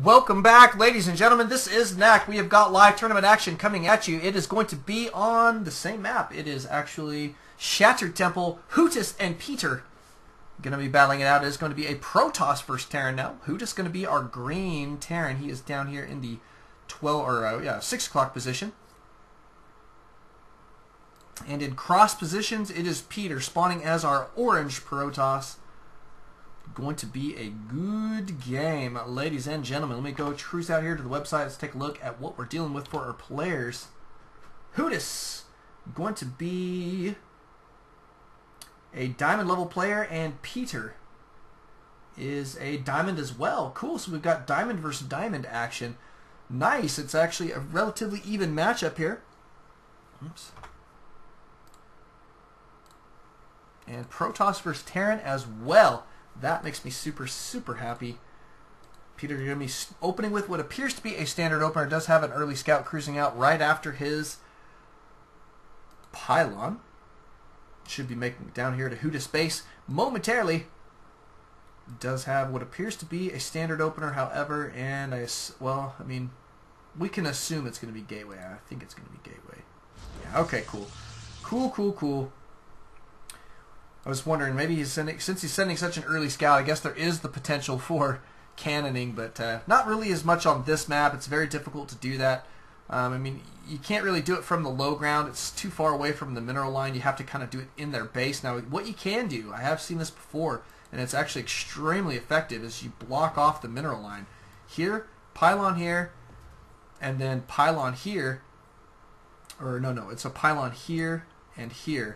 Welcome back, ladies and gentlemen. This is NAC. We have got live tournament action coming at you. It is going to be on the same map. It is actually Shattered Temple, Hootis and Peter going to be battling it out. It is going to be a Protoss versus Terran now. Hootis going to be our green Terran. He is down here in the 6 o'clock position. And in cross positions, it is Peter spawning as our orange Protoss. Going to be a good game, ladies and gentlemen. Let me go cruise out here to the website. Let's take a look at what we're dealing with for our players. Hootis going to be a diamond level player, and Peter is a diamond as well. Cool. So we've got diamond versus diamond action. Nice. It's actually a relatively even matchup here. Oops. And Protoss versus Terran as well. That makes me super, super happy. Peter, you're going to be opening with what appears to be a standard opener. It does have an early scout cruising out right after his pylon. Should be making it down here to Hootis base momentarily. Does have what appears to be a standard opener, however, and we can assume it's going to be gateway. I think it's going to be gateway. Yeah, okay, cool. Cool. I was wondering, maybe since he's sending such an early scout, I guess there is the potential for cannoning, but not really as much on this map. It's very difficult to do that. You can't really do it from the low ground. It's too far away from the mineral line. You have to kind of do it in their base. Now, what you can do, I have seen this before, and it's actually extremely effective, is you block off the mineral line. Here, pylon here, and then pylon here. Or no, it's a pylon here and here,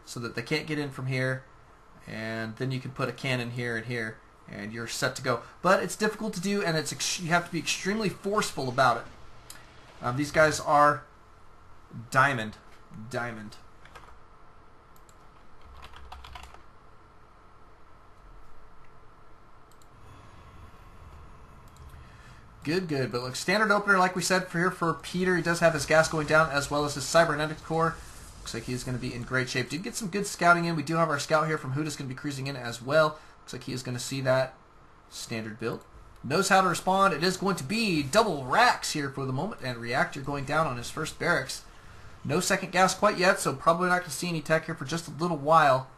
so that they can't get in from here, and then you can put a cannon here and here, and you're set to go. But it's difficult to do, and you have to be extremely forceful about it. These guys are diamond. Good. But look, standard opener, like we said, for Peter. He does have his gas going down, as well as his cybernetics core. Looks like he's going to be in great shape. Did get some good scouting in. We do have our scout here from Hootis going to be cruising in as well. Looks like he is going to see that standard build. Knows how to respond. It is going to be double racks here for the moment, and reactor going down on his first barracks. No second gas quite yet, so probably not going to see any tech here for just a little while.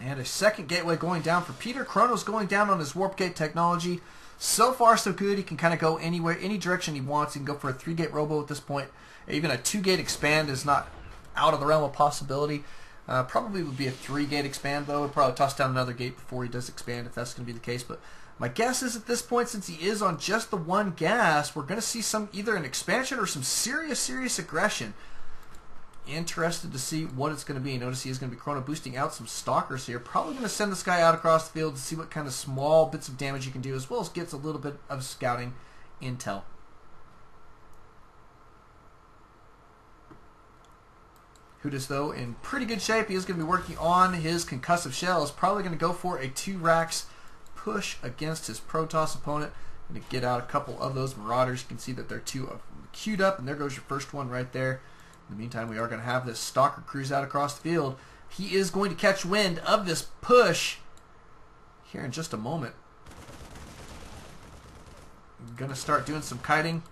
And a second gateway going down for Peter. Chrono's going down on his warp gate technology. So far, so good. He can kind of go anywhere, any direction he wants. He can go for a 3-gate robo at this point. Even a 2-gate expand is not out of the realm of possibility. Probably would be a 3-gate expand, though. He'll probably toss down another gate before he does expand, if that's going to be the case. But my guess is at this point, since he is on just the one gas, we're going to see either an expansion or some serious aggression. Interested to see what it's going to be. Notice he is going to be chrono boosting out some stalkers here. Probably going to send this guy out across the field to see what kind of small bits of damage he can do, as well as gets a little bit of scouting intel. Hootis, though, in pretty good shape. He is going to be working on his concussive shell. Is probably going to go for a 2 racks push against his Protoss opponent. Going to get out a couple of those Marauders. You can see that they're 2 queued up, and there goes your first one right there. In the meantime, we are going to have this stalker cruise out across the field. He is going to catch wind of this push here in just a moment. Going to start doing some kiting.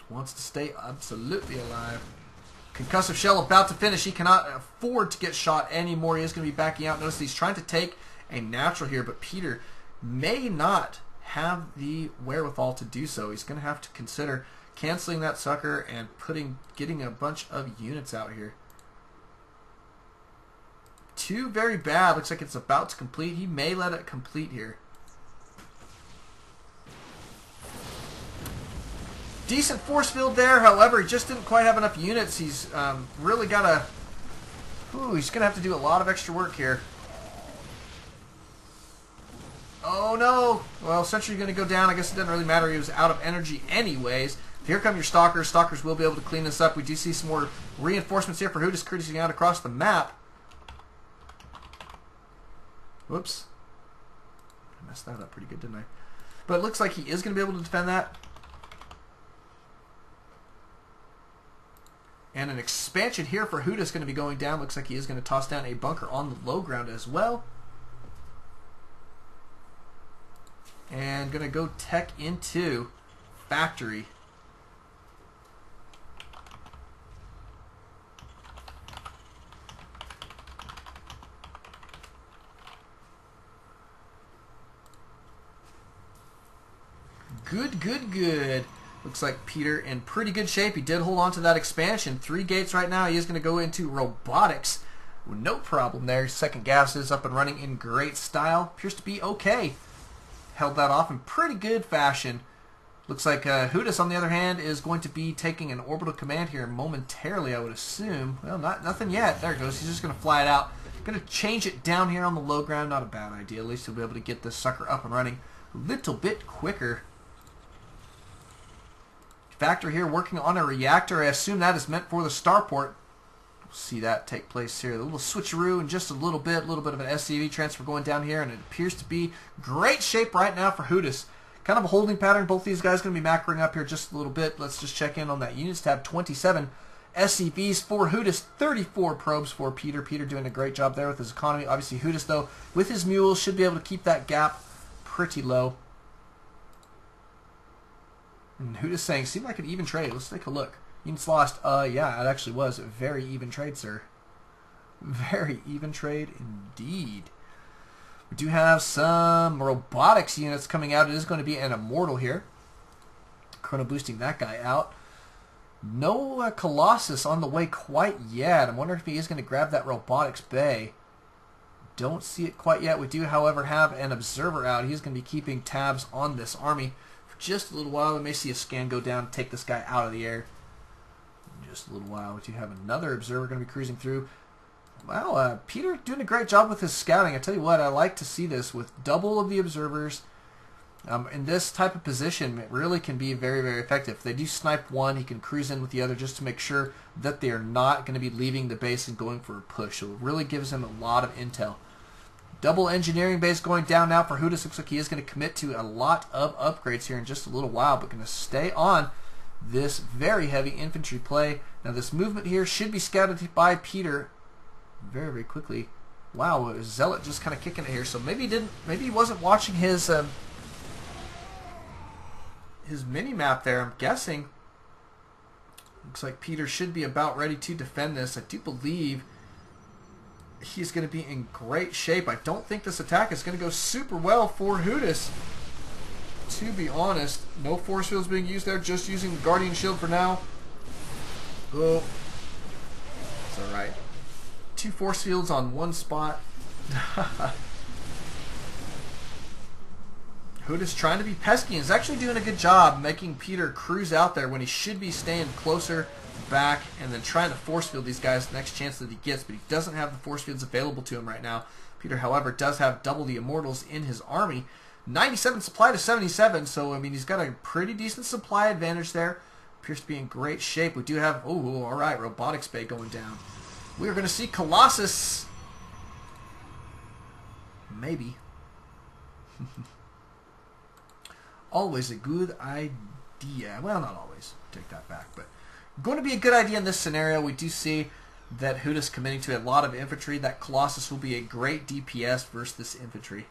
Wants to stay absolutely alive. Concussive shell about to finish. He cannot afford to get shot anymore. He is going to be backing out. Notice he's trying to take a natural here, but Peter may not have the wherewithal to do so. He's going to have to consider canceling that sucker and getting a bunch of units out here. 2 very bad. Looks like it's about to complete. He may let it complete here. Decent force field there. However, he just didn't quite have enough units. He's really got to... he's going to have to do a lot of extra work here. Oh, no. Well, Sentry's going to go down. I guess it doesn't really matter. He was out of energy anyways. Here come your Stalkers. Stalkers will be able to clean this up. We do see some more reinforcements here for Hootis cruising out across the map. Whoops. I messed that up pretty good, didn't I? But it looks like he is going to be able to defend that. And an expansion here for Hootis going to be going down. Looks like he is going to toss down a bunker on the low ground as well. And going to go tech into factory. Good. Looks like Peter in pretty good shape. He did hold on to that expansion. 3 gates right now. He is going to go into robotics. No problem there. Second gas is up and running in great style. Appears to be okay. Held that off in pretty good fashion. Looks like Hootis, on the other hand, is going to be taking an orbital command here momentarily, I would assume. Well, nothing yet. There it goes. He's just going to fly it out. Going to change it down here on the low ground. Not a bad idea. At least he'll be able to get this sucker up and running a little bit quicker. Factory here working on a reactor. I assume that is meant for the starport. We'll see that take place here. A little switcheroo in just a little bit of an SCV transfer going down here, and it appears to be great shape right now for Hootis. Kind of a holding pattern. Both these guys going to be macroing up here just a little bit. Let's just check in on that units tab. 27 SCVs for Hootis, 34 probes for Peter. Peter doing a great job there with his economy. Obviously Hootis, though, with his mules, should be able to keep that gap pretty low. And Hootis saying, seemed like an even trade. Let's take a look. Units lost. Yeah, it actually was a very even trade, sir. Very even trade indeed. We do have some robotics units coming out. It is going to be an immortal here. Chrono boosting that guy out. No Colossus on the way quite yet. I'm wondering if he is going to grab that robotics bay. Don't see it quite yet. We do, however, have an observer out. He's going to be keeping tabs on this army for just a little while. We may see a scan go down and take this guy out of the air. In just a little while. We do have another observer going to be cruising through. Wow, Peter doing a great job with his scouting. I tell you what, I like to see this with double of the observers. In this type of position, it really can be very, very effective. If they do snipe one, he can cruise in with the other just to make sure that they are not going to be leaving the base and going for a push. So it really gives him a lot of intel. Double engineering base going down now for Hootis. Looks like he is going to commit to a lot of upgrades here in just a little while, but going to stay on this very heavy infantry play. Now this movement here should be scouted by Peter very, very quickly. Wow, Zealot just kind of kicking it here. So maybe he wasn't watching his mini map there. I'm guessing. Looks like Peter should be about ready to defend this. I do believe he's going to be in great shape. I don't think this attack is going to go super well for Hootis. To be honest, no force fields being used there. Just using the Guardian Shield for now. Oh, it's all right. 2 force fields on one spot. Hootis trying to be pesky and is actually doing a good job making Peter cruise out there when he should be staying closer back and then trying to force field these guys the next chance that he gets, but he doesn't have the force fields available to him right now. Peter, however, does have double the immortals in his army. 97 supply to 77, so I mean he's got a pretty decent supply advantage there. Appears to be in great shape. We do have, oh, all right, robotics bay going down. We are going to see Colossus. Maybe. Always a good idea. Well, not always. Take that back. But going to be a good idea in this scenario. We do see that Hootis committing to a lot of infantry. That Colossus will be a great DPS versus this infantry.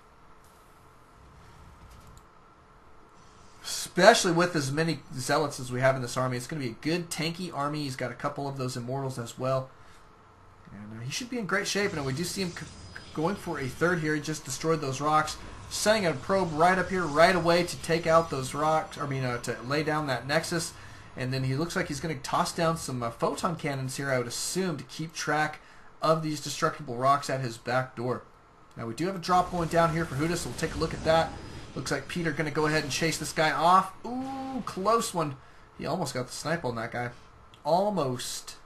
Especially with as many zealots as we have in this army. It's going to be a good tanky army. He's got a couple of those immortals as well. And he should be in great shape. And we do see him going for a third here. He just destroyed those rocks. Sending a probe right up here right away to take out those rocks. I mean, to lay down that nexus. And then he looks like he's going to toss down some photon cannons here, I would assume, to keep track of these destructible rocks at his back door. Now, we do have a drop going down here for Hootis, so we'll take a look at that. Looks like Peter going to go ahead and chase this guy off. Ooh, close one. He almost got the snipe on that guy. Almost.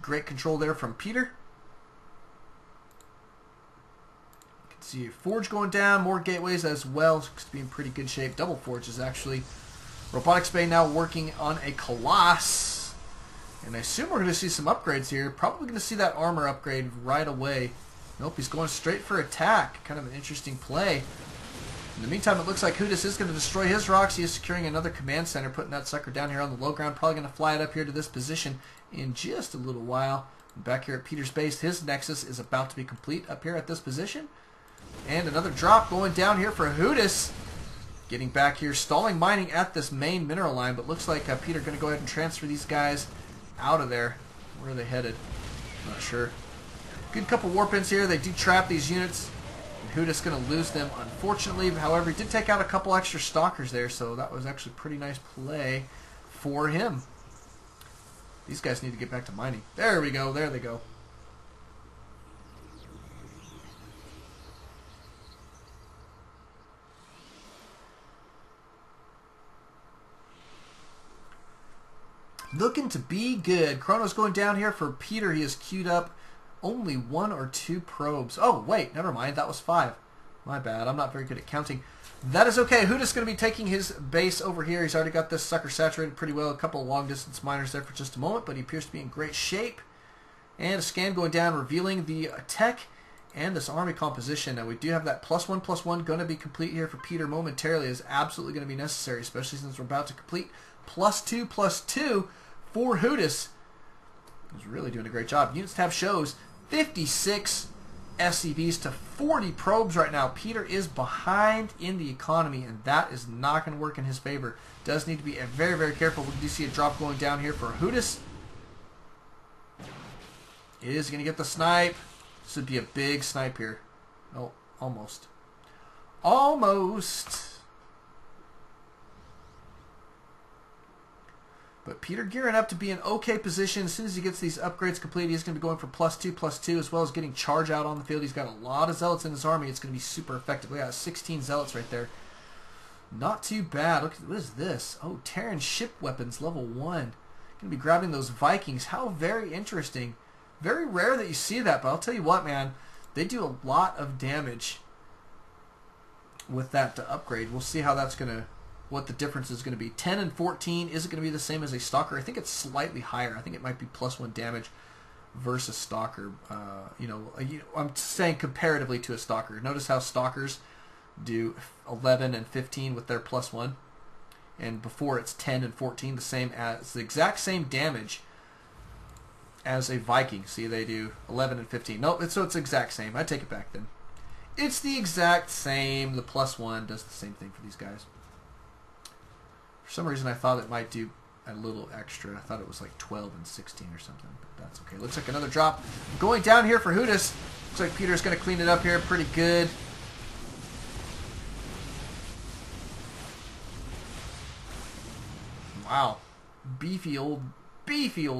Great control there from Peter. You can see a forge going down, more gateways as well. Looks to be in pretty good shape. Double forges, actually. Robotics Bay now working on a Colossus. And I assume we're going to see some upgrades here. Probably going to see that armor upgrade right away. Nope, he's going straight for attack. Kind of an interesting play. In the meantime, it looks like Hootis is going to destroy his rocks. He is securing another command center, putting that sucker down here on the low ground. Probably going to fly it up here to this position in just a little while. Back here at Peter's base, his nexus is about to be complete up here at this position. And another drop going down here for Hootis. Getting back here, stalling mining at this main mineral line, but looks like Peter going to go ahead and transfer these guys out of there. Where are they headed? Not sure. Good couple warp-ins here. They do trap these units. Hootis going to lose them, unfortunately. However, he did take out a couple extra stalkers there, so that was actually a pretty nice play for him. These guys need to get back to mining. There we go. There they go. Looking to be good. Chrono's going down here for Peter. He has queued up only 1 or 2 probes. Oh, wait. Never mind. That was 5. My bad. I'm not very good at counting. That is okay. Hootis going to be taking his base over here. He's already got this sucker saturated pretty well. A couple of long-distance miners there for just a moment, but he appears to be in great shape. And a scan going down, revealing the tech and this army composition. Now, we do have that +1/+1 going to be complete here for Peter momentarily. Is absolutely going to be necessary, especially since we're about to complete +2/+2 for Hootis. He's really doing a great job. Units tab shows 56 SCVs to 40 probes right now. Peter is behind in the economy, and that is not going to work in his favor. Does need to be very, very careful. We do see a drop going down here for Hootis. Is going to get the snipe. This would be a big snipe here. Oh, almost. Almost. But Peter gearing up to be in okay position. As soon as he gets these upgrades complete, he's going to be going for +2/+2, as well as getting charge out on the field. He's got a lot of zealots in his army. It's going to be super effective. We got 16 zealots right there. Not too bad. Look, what is this? Oh, Terran ship weapons, level 1. Going to be grabbing those Vikings. How very interesting. Very rare that you see that, but I'll tell you what, man. They do a lot of damage with that upgrade. We'll see how that's going to... what the difference is going to be. 10 and 14, is it going to be the same as a Stalker? I think it's slightly higher. I think it might be +1 damage versus Stalker. I'm saying comparatively to a Stalker. Notice how Stalkers do 11 and 15 with their +1, and before it's 10 and 14, the exact same damage as a Viking. See, they do 11 and 15. Nope, so it's the exact same. I take it back then. It's the exact same. The +1 does the same thing for these guys. For some reason, I thought it might do a little extra. I thought it was like 12 and 16 or something, but that's okay. Looks like another drop going down here for Hootis. Looks like Peter's going to clean it up here pretty good. Wow. Beefy old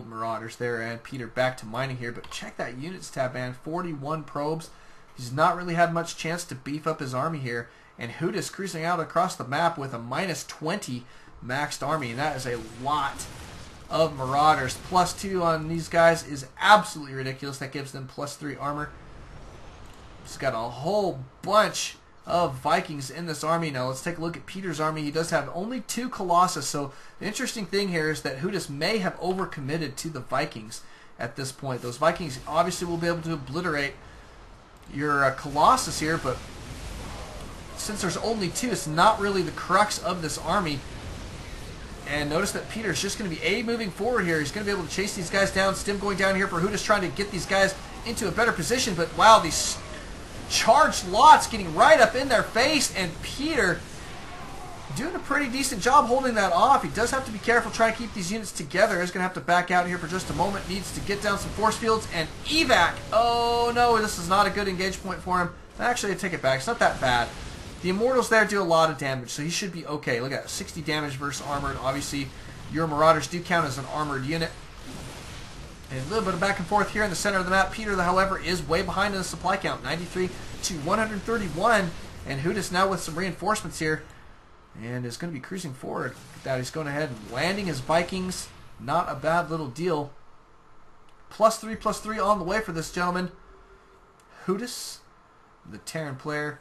Marauders there, and Peter back to mining here. But check that units tab, man. 41 probes. He's not really had much chance to beef up his army here. And Hootis cruising out across the map with a -20 maxed army, and that is a lot of Marauders. +2 on these guys is absolutely ridiculous. That gives them +3 armor. He's got a whole bunch of Vikings in this army. Now let's take a look at Peter's army. He does have only 2 Colossus, so the interesting thing here is that Hootis may have overcommitted to the Vikings at this point. Those Vikings obviously will be able to obliterate your Colossus here, but since there's only 2, it's not really the crux of this army. And notice that Peter's just going to be moving forward here. He's going to be able to chase these guys down. Stim going down here for Hootis, trying to get these guys into a better position. But wow, these charged lots getting right up in their face. And Peter doing a pretty decent job holding that off. He does have to be careful trying to keep these units together. He's going to have to back out here for just a moment. Needs to get down some force fields and evac. Oh no, this is not a good engage point for him. Actually, I take it back. It's not that bad. The Immortals there do a lot of damage, so he should be okay. Look at that, 60 damage versus armored. Obviously, your Marauders do count as an armored unit. And a little bit of back and forth here in the center of the map. Peter, however, is way behind in the supply count, 93 to 131. And Hootis now with some reinforcements here, and is going to be cruising forward. Look at that, he's going ahead and landing his Vikings. Not a bad little deal. +3/+3 on the way for this gentleman. Hootis, the Terran player.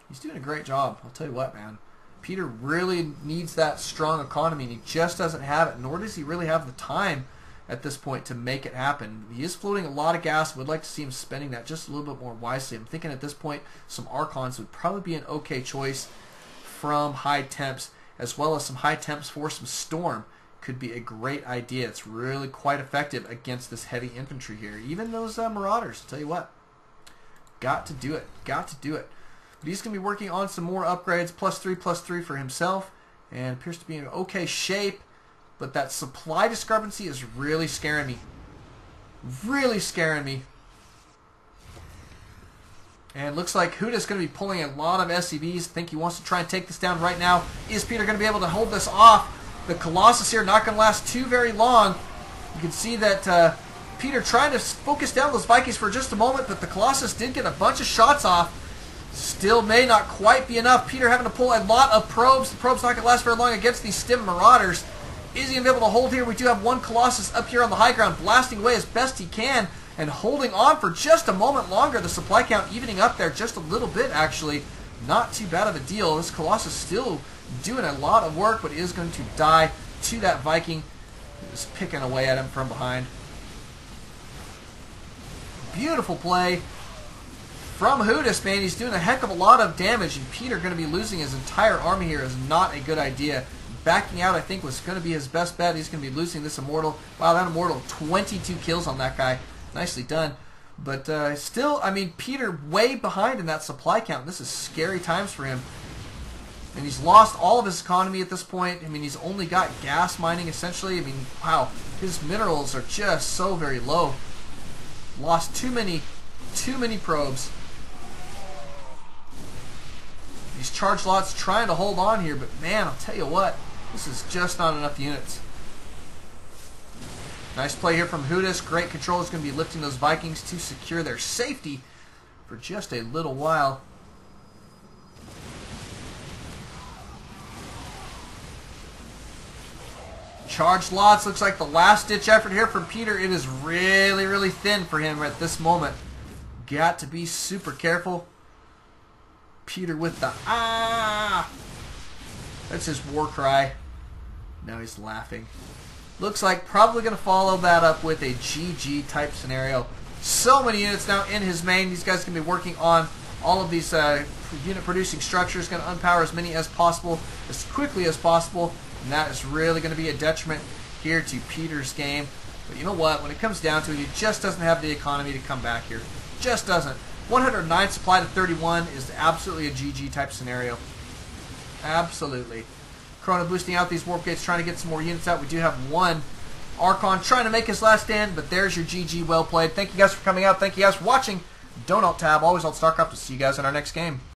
He's doing a great job. I'll tell you what, man. Peter really needs that strong economy, and he just doesn't have it, nor does he really have the time at this point to make it happen. He is floating a lot of gas. Would like to see him spending that just a little bit more wisely. I'm thinking at this point some Archons would probably be an okay choice from high temps, as well as some high temps for some Storm. Could be a great idea. It's really quite effective against this heavy infantry here. Even those Marauders, I'll tell you what. Got to do it. Got to do it. But he's going to be working on some more upgrades. +3/+3 for himself. And appears to be in okay shape. But that supply discrepancy is really scaring me. Really scaring me. And looks like Hootis going to be pulling a lot of SCVs. I think he wants to try and take this down right now. Is Peter going to be able to hold this off? The Colossus here not going to last too very long. You can see that Peter trying to focus down those Vikings for just a moment, but the Colossus did get a bunch of shots off. Still may not quite be enough. Peter having to pull a lot of probes. The probes not going to last very long against these Stim Marauders. Is he going to be able to hold here? We do have one Colossus up here on the high ground, blasting away as best he can and holding on for just a moment longer. The supply count evening up there just a little bit, actually. Not too bad of a deal. This Colossus still doing a lot of work, but is going to die to that Viking. Just picking away at him from behind. Beautiful play from Hootis, man. He's doing a heck of a lot of damage, and Peter going to be losing his entire army here is not a good idea. Backing out, I think, was going to be his best bet. He's going to be losing this Immortal. Wow, that Immortal, 22 kills on that guy. Nicely done. But still, I mean, Peter way behind in that supply count. This is scary times for him. And he's lost all of his economy at this point. I mean, he's only got gas mining, essentially. I mean, wow, his minerals are just so very low. Lost too many probes. These charge lots trying to hold on here, but man, I'll tell you what, this is just not enough units. Nice play here from Hootis. Great control. Is going to be lifting those Vikings to secure their safety for just a little while. Charged lots. Looks like the last-ditch effort here from Peter. It is really, really thin for him at this moment. Got to be super careful. Peter with the ah! That's his war cry. Now he's laughing. Looks like probably going to follow that up with a GG type scenario. So many units now in his main. These guys are going to be working on all of these unit producing structures. Going to unpower as many as possible, as quickly as possible. And that is really going to be a detriment here to Peter's game. But you know what? When it comes down to it, he just doesn't have the economy to come back here. Just doesn't. 109 supply to 31 is absolutely a GG type scenario. Absolutely. Chrono boosting out these warp gates, trying to get some more units out. We do have one Archon trying to make his last stand, but there's your GG. Well played. Thank you guys for coming out. Thank you guys for watching. Don't alt tab. Always alt Starcraft. We'll see you guys in our next game.